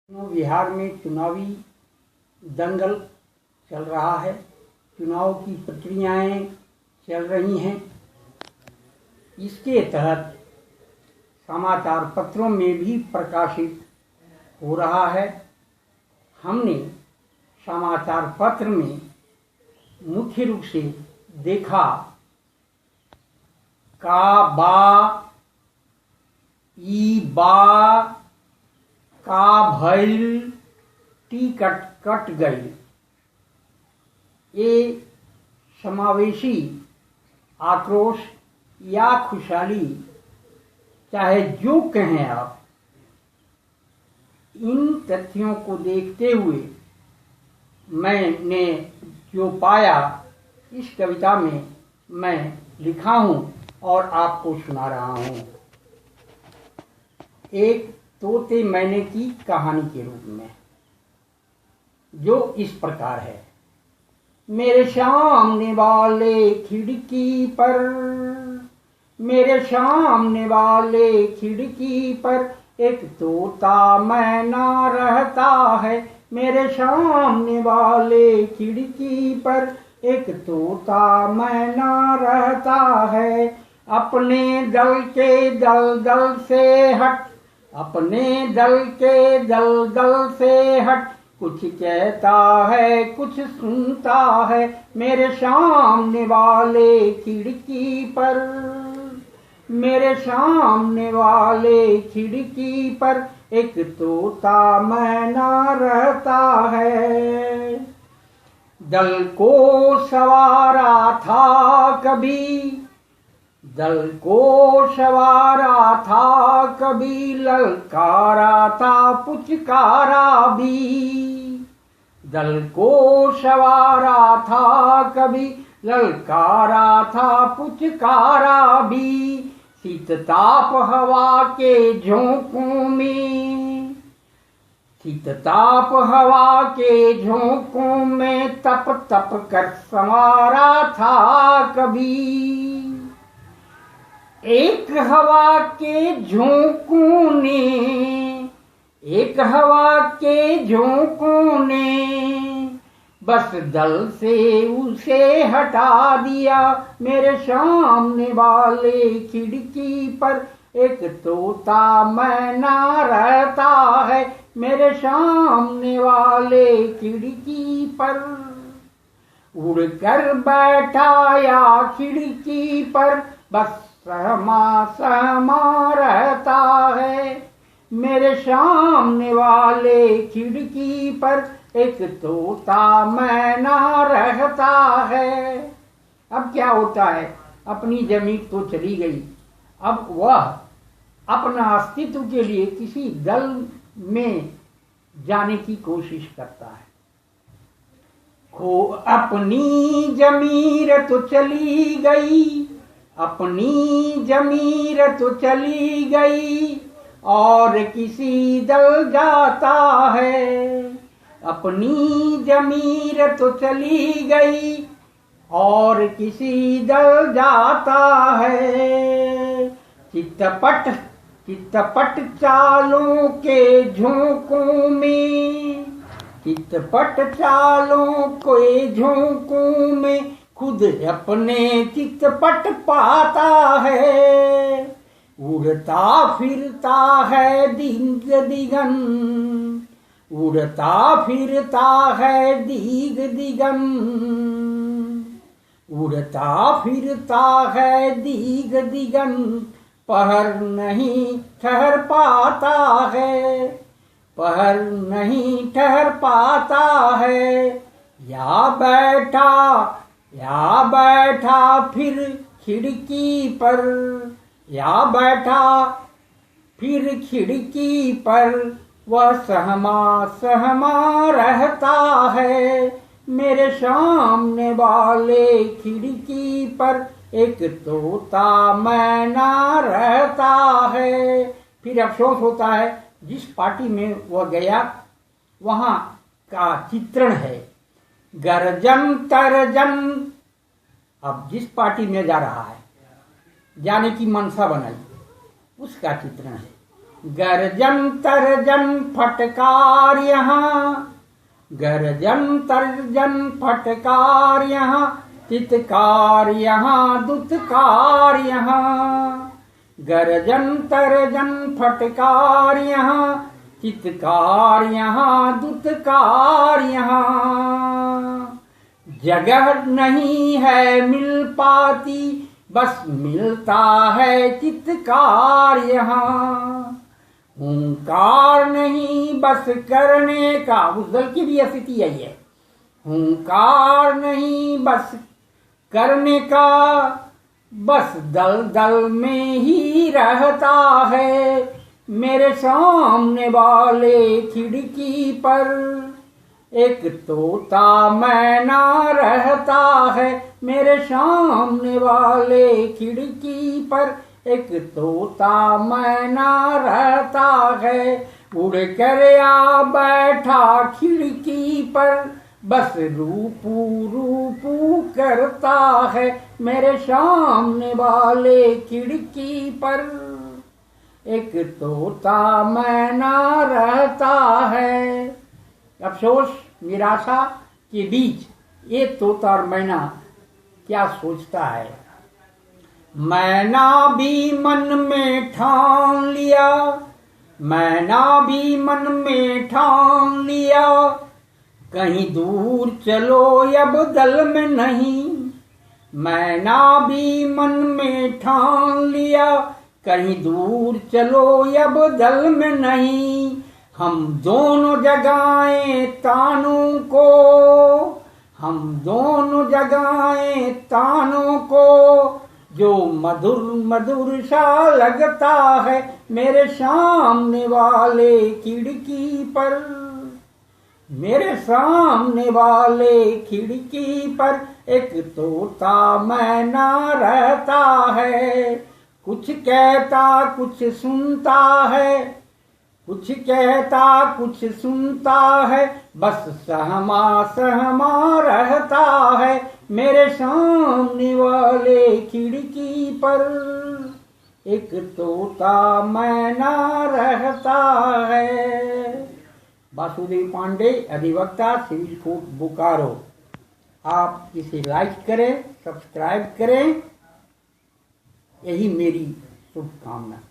बिहार में चुनावी दंगल चल रहा है। चुनाव की प्रक्रियाएं चल रही हैं। इसके तहत समाचार पत्रों में भी प्रकाशित हो रहा है। हमने समाचार पत्र में मुख्य रूप से देखा का बा ई बा का भइल टिकट कट गई। ये समावेशी आक्रोश या खुशहाली, चाहे जो कहें आप, इन तथ्यों को देखते हुए मैंने जो पाया इस कविता में मैं लिखा हूँ और आपको सुना रहा हूँ। एक तोते मैने की कहानी के रूप में, जो इस प्रकार है। मेरे सामने वाले खिड़की पर, मेरे सामने वाले खिड़की पर एक तोता मैना रहता है। मेरे सामने वाले खिड़की पर एक तोता मैना रहता है। अपने दल के दलदल से हट, अपने दल के दलदल से हट, कुछ कहता है कुछ सुनता है। मेरे सामने वाले खिड़की पर, मेरे सामने वाले खिड़की पर एक तोता मैना रहता है। दल को सवारा था कभी, दल को सवारा था कभी, ललकारा था पुचकारा भी। दल को सवारा था कभी, ललकारा था पुचकारा भी। शीतताप हवा के झोंकों में, शीतताप हवा के झोंकों में तप तप कर संवारा था कभी। एक हवा के झोंकों ने, एक हवा के झोंकों ने बस दल से उसे हटा दिया। मेरे सामने वाले खिड़की पर एक तोता मैना रहता है। मेरे सामने वाले खिड़की पर उड़कर बैठा या खिड़की पर बस सहमा सहमा रहता है। मेरे सामने वाले खिड़की पर एक तोता मैना रहता है। अब क्या होता है, अपनी जमीन तो चली गई, अब वह अपना अस्तित्व के लिए किसी दल में जाने की कोशिश करता है। खो अपनी जमीर तो चली गई, अपनी जमीर तो चली गई और किसी दल जाता है। अपनी जमीर तो चली गई और किसी दल जाता है। चितपट चितपट चालों के झोंकों में, चितपट चालों के झोंकों में खुद अपने चितपट पाता है। उड़ता फिरता है दिग दिगन, उड़ता फिरता है दिग दिगन, उड़ता फिरता है दिग दिगन, पहर नहीं ठहर पाता है, पहर नहीं ठहर पाता है। या बैठा फिर खिड़की पर, या बैठा फिर खिड़की पर वह सहमा सहमा रहता है। मेरे सामने वाले खिड़की पर एक तोता मैना रहता है। फिर अफसोस होता है, जिस पार्टी में वह गया वहां का चित्रण है गर्जन तर्जन। अब जिस पार्टी में जा रहा है, जाने की मनसा बनाई, उसका चित्रण है। गर्जन तर्जन फटकार यहाँ, गर्जन तर्जन फटकार यहाँ, चित्कार यहाँ दुत्कार यहाँ। गर्जन तर्जन फटकार यहाँ, चित्कार यहाँ दुत्कार यहाँ। जगह नहीं है मिल पाती, बस मिलता है चित्कार यहाँ। हुंकार नहीं बस करने का, उस दल की भी स्थिति यही है। हुंकार नहीं बस करने का, बस दल दल में ही रहता है। मेरे सामने वाले खिड़की पर एक तोता मैना रहता है। मेरे सामने वाले खिड़की पर एक तोता मैना रहता है। उड़ कर आ बैठा खिड़की पर, बस रूपू रूपू करता है। मेरे सामने वाले खिड़की पर एक तोता मैना रहता है। अफसोस निराशा के बीच ये तोता और मैना क्या सोचता है। मैना भी मन में ठान लिया, मैना भी मन में ठान लिया, कहीं दूर चलो अब दल में नहीं। मैना भी मन में ठान लिया, कहीं दूर चलो अब दल में नहीं। हम दोनों जगाएं तानों को, हम दोनों जगाएं तानों को, जो मधुर मधुर सा लगता है। मेरे सामने वाले खिड़की पर, मेरे सामने वाले खिड़की पर एक तोता मैना रहता है। कुछ कहता कुछ सुनता है, कुछ कहता कुछ सुनता है, बस सहमा सहमा रहता है। मेरे सामने वाले खिड़की पर एक तोता मैना रहता है। वासुदेव पांडे, अधिवक्ता, सिविल कोर्ट, बोकारो। आप इसे लाइक करें, सब्सक्राइब करें, यही मेरी शुभकामना।